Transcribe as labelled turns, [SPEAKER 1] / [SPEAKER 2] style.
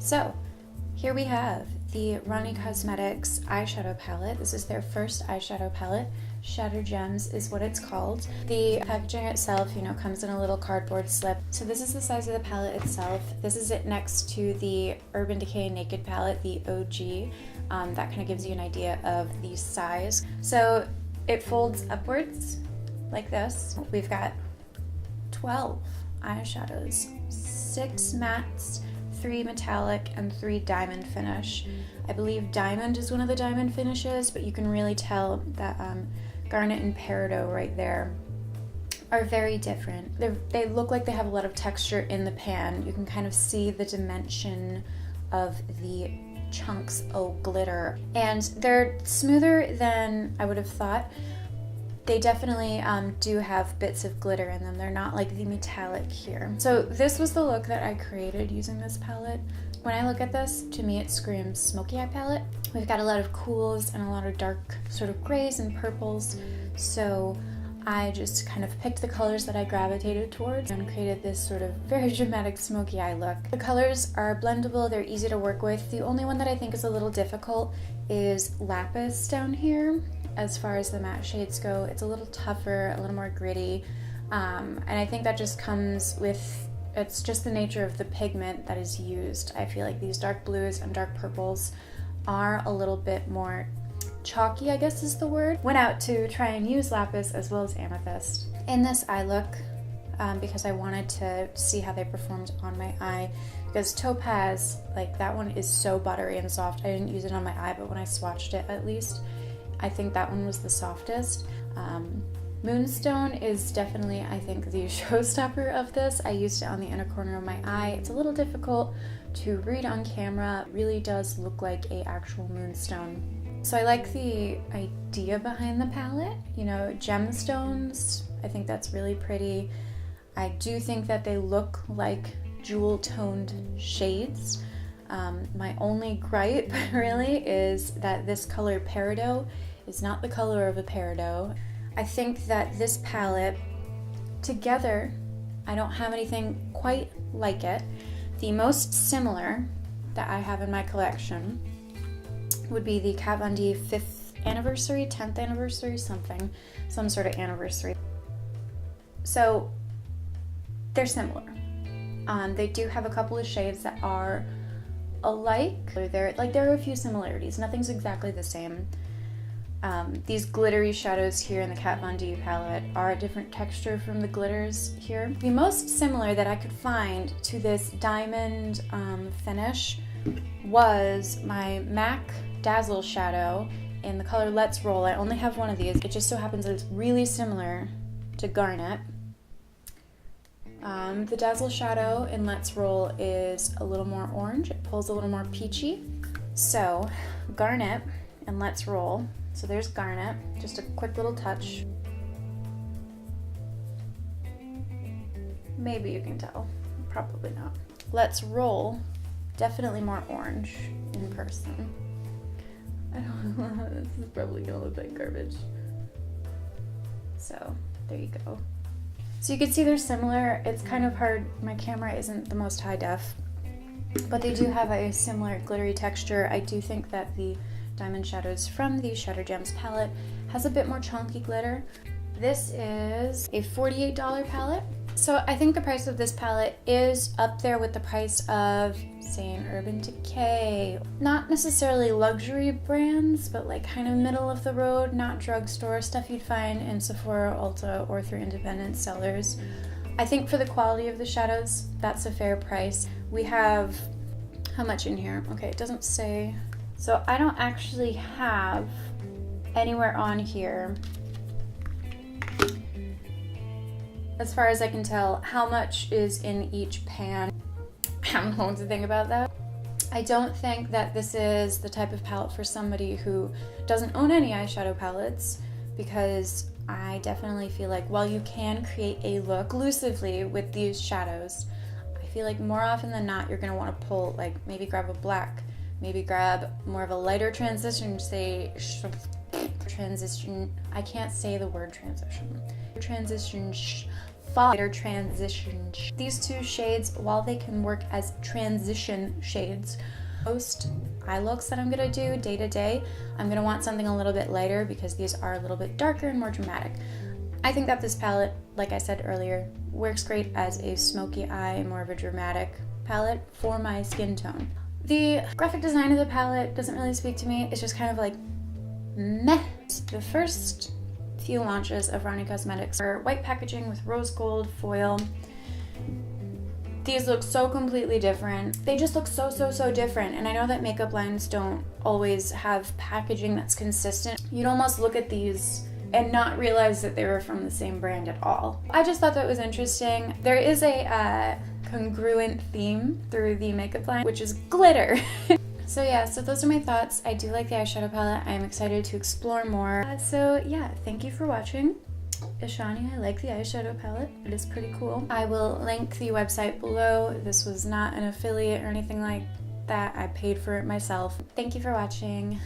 [SPEAKER 1] So here we have the Rani Cosmetics eyeshadow palette. This is their first eyeshadow palette. Shattered Gems is what it's called. The packaging itself, comes in a little cardboard slip. So this is the size of the palette itself. This is it next to the Urban Decay Naked palette, the OG. That kind of gives you an idea of the size. So it folds upwards like this. We've got 12 eyeshadows, 6 mattes, 3 metallic, and 3 diamond finish. I believe diamond is one of the diamond finishes, but you can really tell that garnet and peridot right there are very different. They look like they have a lot of texture in the pan. You can kind of see the dimension of the chunks of glitter, and they're smoother than I would have thought. They definitely do have bits of glitter in them. They're not like the metallic here. So this was the look that I created using this palette. When I look at this, to me it screams smoky eye palette. We've got a lot of cools and a lot of dark sort of grays and purples. So I just kind of picked the colors that I gravitated towards and created this sort of very dramatic smoky eye look. The colors are blendable, they're easy to work with. The only one that I think is a little difficult is Lapis down here. As far as the matte shades go, it's a little tougher, a little more gritty, and I think that just comes with, it's just the nature of the pigment that is used. I feel like these dark blues and dark purples are a little bit more chalky, I guess is the word. Went out to try and use lapis as well as amethyst in this eye look because I wanted to see how they performed on my eye, because topaz, like that one is so buttery and soft. I didn't use it on my eye, but when I swatched it at least, I think that one was the softest. Moonstone is definitely, I think, the showstopper of this. I used it on the inner corner of my eye. It's a little difficult to read on camera. It really does look like an actual moonstone. So I like the idea behind the palette. Gemstones, I think that's really pretty. I do think that they look like jewel-toned shades. My only gripe really is that this color peridot is not the color of a peridot. I think that this palette together, I don't have anything quite like it. The most similar that I have in my collection would be the Kat Von D 5th anniversary, 10th anniversary, some sort of anniversary. So they're similar. They do have a couple of shades that are alike. There are a few similarities. Nothing's exactly the same. These glittery shadows here in the Kat Von D palette are a different texture from the glitters here. The most similar that I could find to this diamond finish was my MAC Dazzle shadow in the color Let's Roll. I only have one of these. It just so happens that it's really similar to Garnet. The Dazzle shadow in Let's Roll is a little more orange. It pulls a little more peachy. So Garnet and Let's Roll. So there's Garnet, just a quick little touch. Maybe you can tell, probably not. Let's Roll, definitely more orange in person. I don't know, this is probably gonna look like garbage. So there you go. So you can see they're similar. It's kind of hard, my camera isn't the most high def, but they do have a similar glittery texture. I do think that the Diamond Shadows from the Shattered Gems palette has a bit more chunky glitter. This is a $48 palette. So I think the price of this palette is up there with the price of, say, an Urban Decay. Not necessarily luxury brands, but like kind of middle of the road, not drugstore, stuff you'd find in Sephora, Ulta, or through independent sellers. I think for the quality of the shadows, that's a fair price. We have, how much in here? Okay, it doesn't say. So I don't actually have anywhere on here, as far as I can tell, how much is in each pan. I don't know what to think about that. I don't think that this is the type of palette for somebody who doesn't own any eyeshadow palettes, because I definitely feel like while you can create a look exclusively with these shadows, I feel like more often than not you're going to want to pull, like maybe grab a black, maybe grab more of a lighter transition, transition, I can't say the word transition. fall or transition. These two shades, while they can work as transition shades, most eye looks that I'm gonna do day to day, I'm gonna want something a little bit lighter because these are a little bit darker and more dramatic. I think that this palette, like I said earlier, works great as a smoky eye, more of a dramatic palette for my skin tone. The graphic design of the palette doesn't really speak to me. It's just kind of like meh. The first few launches of Rani Cosmetics are white packaging with rose gold foil. These look so completely different. They just look so different. And I know that makeup lines don't always have packaging that's consistent. You'd almost look at these and not realize that they were from the same brand at all. I just thought that was interesting. There is a congruent theme through the makeup line, which is glitter. So yeah, so those are my thoughts. I do like the eyeshadow palette. I'm excited to explore more. So yeah, thank you for watching. Eshani, I like the eyeshadow palette. It is pretty cool. I will link the website below. This was not an affiliate or anything like that. I paid for it myself. Thank you for watching.